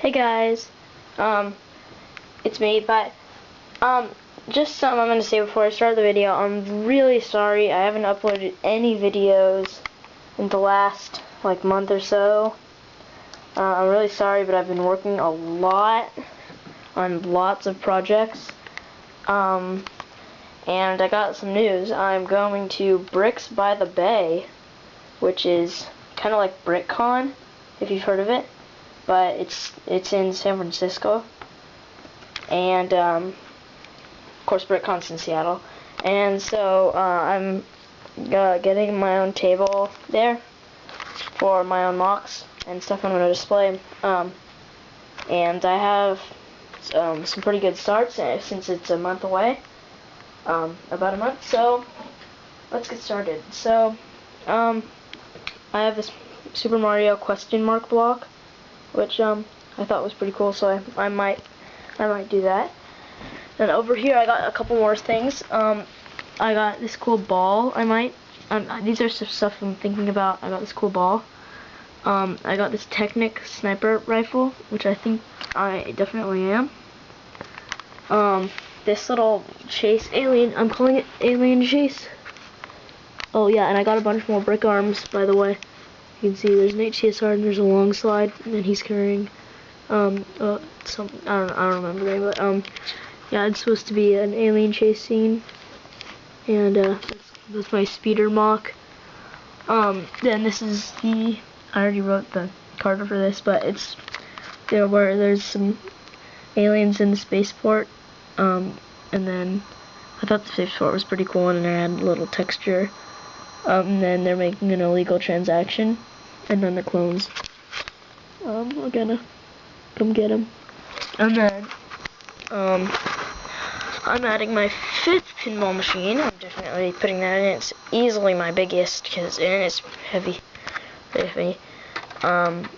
Hey guys, it's me, but just something I'm gonna say before I start the video. I'm really sorry I haven't uploaded any videos in the last month or so. I'm really sorry, but I've been working a lot on lots of projects. And I got some news. I'm going to Bricks by the Bay, which is kind of like BrickCon, if you've heard of it. But it's in San Francisco, and of course BrickCon's in Seattle, and so I'm getting my own table there for my own mocks and stuff I'm going to display, and I have some pretty good starts since it's a month away, about a month, so let's get started. So I have this Super Mario question mark block, which I thought was pretty cool, so I might do that. And over here I got a couple more things. I got this cool ball. These are stuff I'm thinking about. I got this cool ball. I got this Technic sniper rifle, which I think I definitely am. This little chase alien. I'm calling it alien chase. Oh yeah, and I got a bunch more brick arms, by the way. You can see there's an HCSR and there's a long slide, and he's carrying some I don't remember the name, but yeah, it's supposed to be an alien chase scene, and that's my speeder mock. Then this is I already wrote the card for this, but it's where there's some aliens in the spaceport, and then I thought the spaceport was pretty cool, and it had a little texture. And then they're making an illegal transaction, and then the clones are gonna come get them. And then I'm adding my 5th pinball machine. I'm definitely putting that in. It's easily my biggest and it's heavy, very heavy. I'm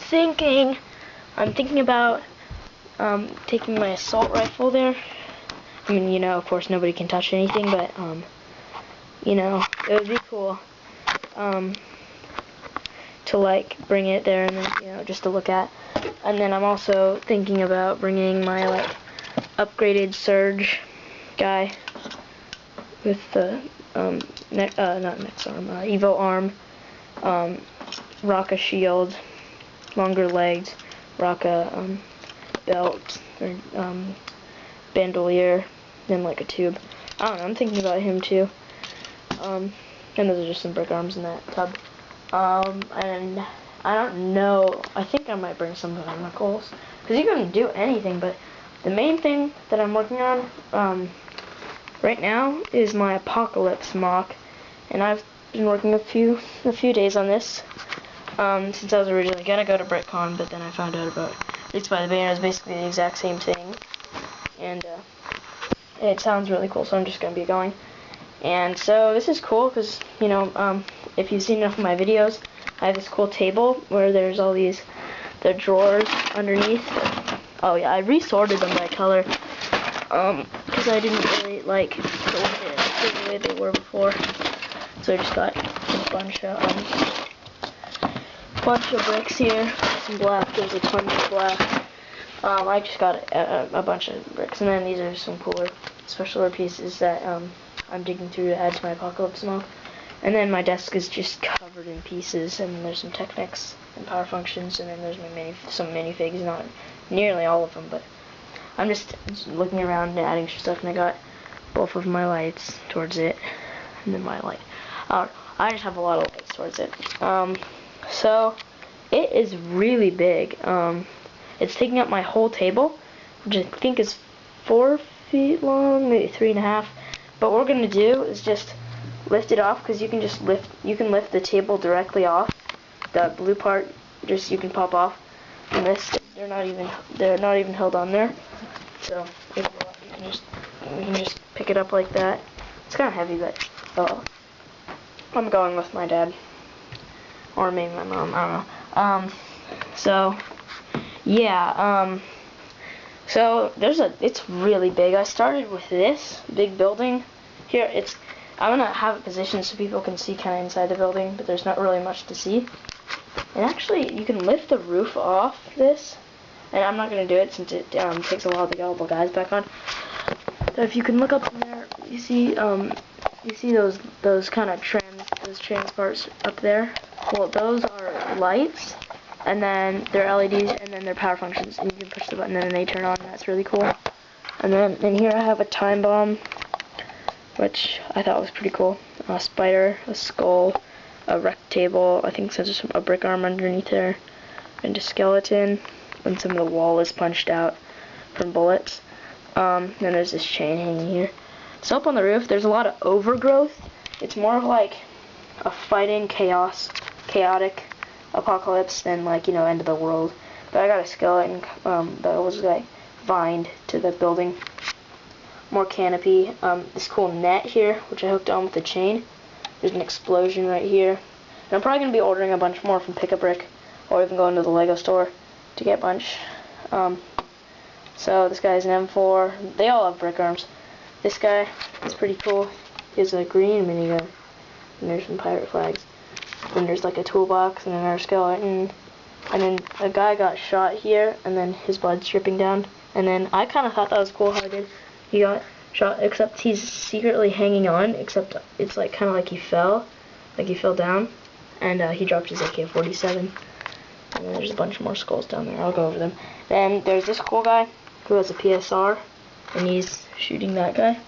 thinking about taking my assault rifle there. I mean, of course nobody can touch anything, but, it would be cool, to, bring it there and then, just to look at. And then I'm also thinking about bringing my, upgraded Surge guy with the, not next arm, Evo arm, Rocka shield, longer legs, Rocka, belt, or, bandolier, then a tube. I don't know, I'm thinking about him too. And those are just some brick arms in that tub. And I don't know, I think I might bring some chemicals, because you can do anything, but the main thing that I'm working on right now is my Apocalypse mock, and I've been working a few days on this, since I was originally gonna go to BrickCon, but then I found out about Bricks by the Bay, and it was basically the exact same thing. And it sounds really cool, so I'm just going to be going. And so this is cool because, if you've seen enough of my videos, I have this cool table where there's all the drawers underneath. Oh yeah, I resorted them by color because I didn't really like the way they were before. So I just got a bunch of bricks here, some black. There's a ton of black. I just got a bunch of bricks, and then these are some cooler special pieces that I'm digging through to add to my Apocalypse mock. And then my desk is just covered in pieces, and there's some Technics and power functions, and then there's some minifigs, not nearly all of them, but I'm just looking around and adding stuff, and I got both of my lights towards it, and then my light. I just have a lot of lights towards it. So it is really big. It's taking up my whole table, which I think is 4 feet long, maybe 3.5. But what we're gonna do is just lift it off, because you can lift the table directly off. The blue part, you can pop off. And this, they're not even held on there. So you can just pick it up like that. It's kind of heavy, but I'm going with my dad, or maybe my mom. I don't know. So. Yeah, so it's really big. I started with this big building here. I'm gonna have it positioned so people can see kind of inside the building, but there's not really much to see. And actually, you can lift the roof off this. And I'm not going to do it since it takes a while to get all the guys back on. So if you can look up in there, you see those kind of trims, those trans parts up there. Well, those are lights, and then they're LEDs, and then they're power functions. And you can push the button and then they turn on. And that's really cool. And then in here I have a time bomb, which I thought was pretty cool. A spider, a skull, a rec table. I think there's a brick arm underneath there, and a skeleton. And some of the wall is punched out from bullets. Then there's this chain hanging here. So up on the roof, there's a lot of overgrowth. It's more of like a fighting chaotic apocalypse than like, you know, end of the world. But I got a skeleton that was like vined to the building. More canopy. This cool net here, which I hooked on with a chain. There's an explosion right here. And I'm probably going to be ordering a bunch more from Pick-a-Brick, or even going to the Lego store to get a bunch. So this guy's an M4. They all have brick arms. This guy is pretty cool. He has a green minigun. And there's some pirate flags. Then there's like a toolbox and another skeleton. And then a guy got shot here, and then his blood's dripping down. And then I kind of thought that was cool how he got shot, except he's secretly hanging on, except it's like kind of like he fell down, and he dropped his AK-47. And then there's a bunch more skulls down there. I'll go over them. Then there's this cool guy who has a PSR, and he's shooting that guy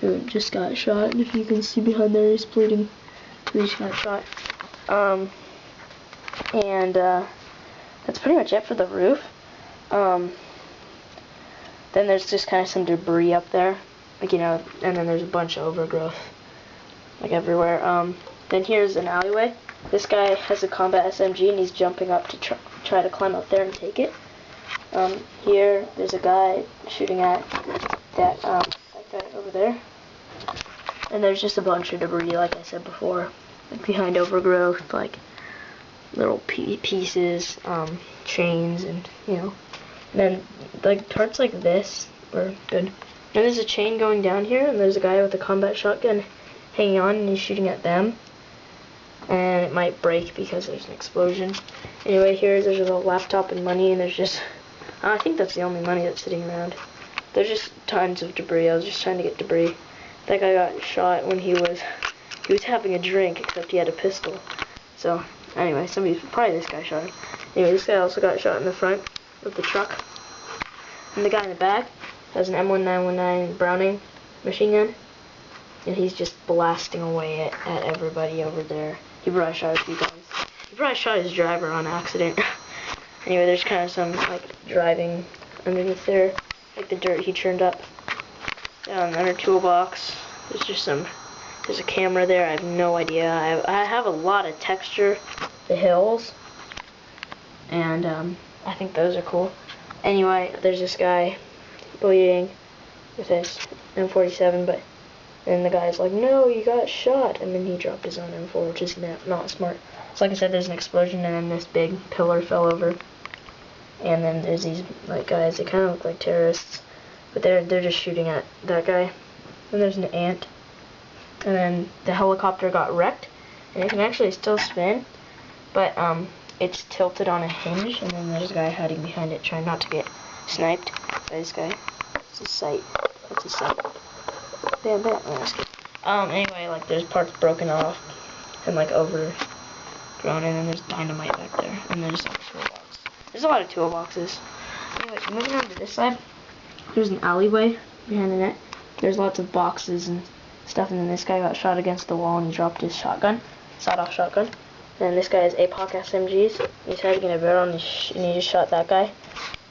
who just got shot. And if you can see behind there, he's bleeding. He just got shot. That's pretty much it for the roof. Then there's just kind of some debris up there, like, you know, and then there's a bunch of overgrowth, like everywhere. Then here's an alleyway. This guy has a combat SMG, and he's jumping up to try to climb up there and take it. Here, there's a guy shooting at that guy over there. And there's just a bunch of debris, like I said before, like behind overgrowth, like little pieces, chains, and, you know. And then, like, parts like this were good. And there's a chain going down here, and there's a guy with a combat shotgun hanging on, and he's shooting at them. And it might break because there's an explosion. Anyway, there's a laptop and money, and there's just, I think that's the only money that's sitting around. There's just tons of debris. I was just trying to get debris. That guy got shot when he was having a drink, except he had a pistol. So, anyway, probably this guy shot him. Anyway, this guy also got shot in the front of the truck. And the guy in the back has an M1919 Browning machine gun, and he's just blasting away at everybody over there. He probably shot a few guys. He probably shot his driver on accident. Anyway, there's kind of some, like, driving underneath there, like the dirt he churned up. Down under toolbox, there's a camera there. I have no idea. I have a lot of texture, the hills, and I think those are cool. Anyway, there's this guy bleeding with his M47, but then the guy's like, no, you got shot, and then he dropped his own M4, which is not smart. So like I said, there's an explosion, and then this big pillar fell over, and then there's these like guys. They kind of look like terrorists, but they're just shooting at that guy. And there's an ant, and then the helicopter got wrecked, and it can actually still spin, but it's tilted on a hinge, and then there's a guy hiding behind it, trying not to get sniped by this guy. It's a sight. That's a sight. Bam, bam. Anyway, like, there's parts broken off and, like, overgrown, and then there's dynamite back there, and there's, like, a toolbox. There's a lot of toolboxes. Anyway, so moving on to this side, there's an alleyway behind the net. There's lots of boxes and stuff, and then this guy got shot against the wall, and he dropped his shotgun, sawed-off shotgun. And this guy has APOC SMGs. He's hiding in a barrel, and he just shot that guy.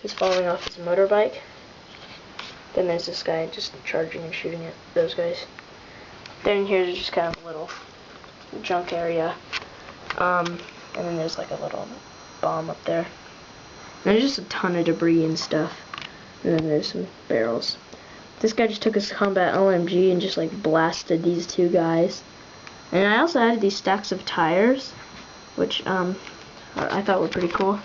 He's falling off his motorbike. Then there's this guy just charging and shooting at those guys. Then here's just kind of a little junk area. And then there's like a little bomb up there. And there's just a ton of debris and stuff. And then there's some barrels. This guy just took his combat LMG and just like blasted these two guys. And I also added these stacks of tires, which I thought were pretty cool.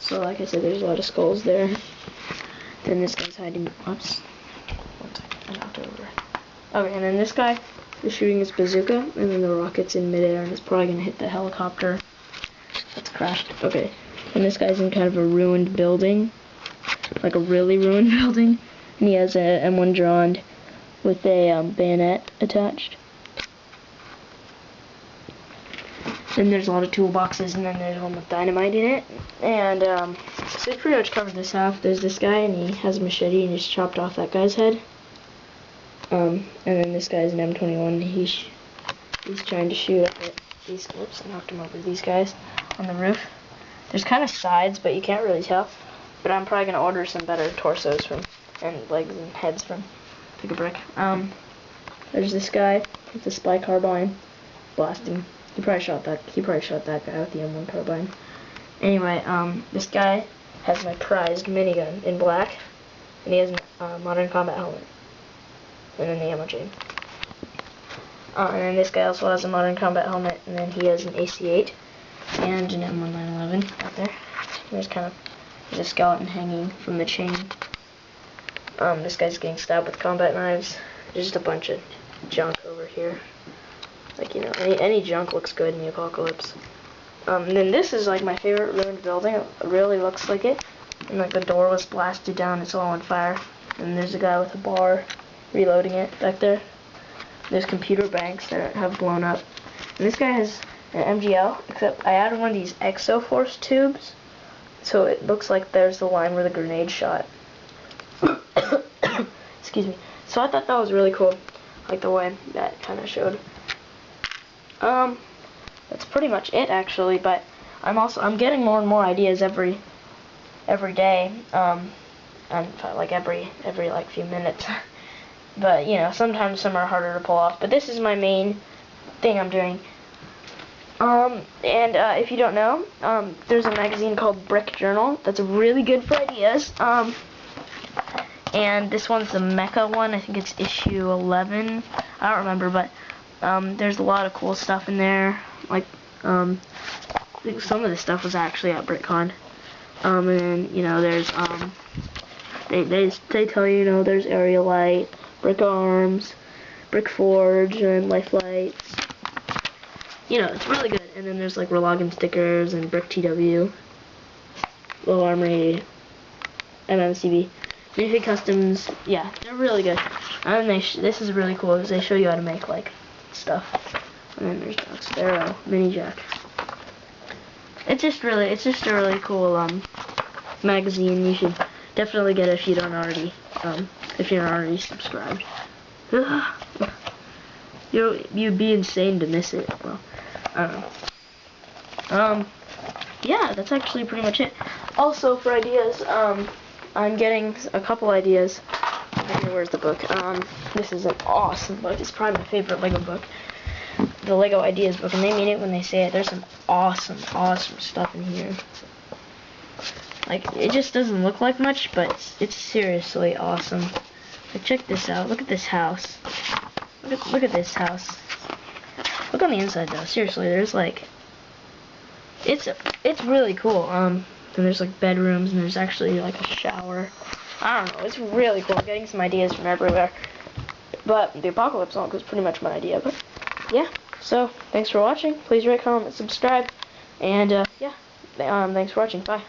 So like I said, there's a lot of skulls there. Then this guy's hiding. Oops. 1 second. I knocked over. Okay, and then this guy is shooting his bazooka, and then the rocket's in midair, and it's probably gonna hit the helicopter. That's crashed. Okay. And this guy's in kind of a ruined building. Like a really ruined building. And he has a M1 drawn with a bayonet attached. Then there's a lot of toolboxes, and then there's one with dynamite in it. And so it pretty much covers this half. There's this guy, and he has a machete, and he just chopped off that guy's head. And then this guy's an M21. He's trying to shoot up at these. Whoops, I knocked him over. These guys on the roof. There's kind of sides, but you can't really tell. But I'm probably gonna order some better torsos from, and legs and heads from Pick a Brick. There's this guy with the spy carbine, blasting. He probably shot that guy with the M1 carbine. Anyway, this guy has my prized minigun in black, and he has a modern combat helmet, and then the ammo chain. And then this guy also has a modern combat helmet, and then he has an AC-8 and an M1 911 out there. There's a skeleton hanging from the chain. This guy's getting stabbed with combat knives. There's just a bunch of junk over here. Like, you know, any junk looks good in the apocalypse. And then this is like my favorite ruined building. It really looks like it. And like the door was blasted down. It's all on fire. And there's a guy with a bar reloading it back there. There's computer banks that have blown up. And this guy has an MGL, except I added one of these Exoforce tubes. So it looks like there's the line where the grenade shot. Excuse me. So I thought that was really cool. Like the way that kind of showed. That's pretty much it actually, but I'm getting more and more ideas every day, and like every like few minutes. But you know, sometimes some are harder to pull off. But this is my main thing I'm doing. If you don't know, there's a magazine called Brick Journal that's really good for ideas. And this one's the Mecha one. I think it's issue 11. I don't remember, but there's a lot of cool stuff in there. Like, I think some of the stuff was actually at BrickCon. And then, you know, there's they tell you, you know, there's Area Light, Brick Arms, Brick Forge, and Life Lights. You know, it's really good. And then there's like Relogin stickers and Brick TW, Low Armory, MMCB. Minifig Customs, yeah, they're really good. And this is really cool because they show you how to make like stuff. And then there's Doc Sparrow, Mini Jack. It's just a really cool magazine. You should definitely get it if you don't already if you're not already subscribed. You'd be insane to miss it. Well, I don't know. Yeah, that's actually pretty much it. Also for ideas, I'm getting a couple ideas. Okay, where's the book? This is an awesome book. It's probably my favorite Lego book. The Lego Ideas book, and they mean it when they say it. There's some awesome stuff in here. Like, it just doesn't look like much, but it's seriously awesome. Like, check this out. Look at this house. Look at this house. Look on the inside, though. Seriously, there's like, it's really cool. And there's like bedrooms, and there's actually like a shower. I don't know. It's really cool. I'm getting some ideas from everywhere. But the apocalypse song was pretty much my idea. But yeah. So thanks for watching. Please rate, comment, subscribe, and yeah. Thanks for watching. Bye.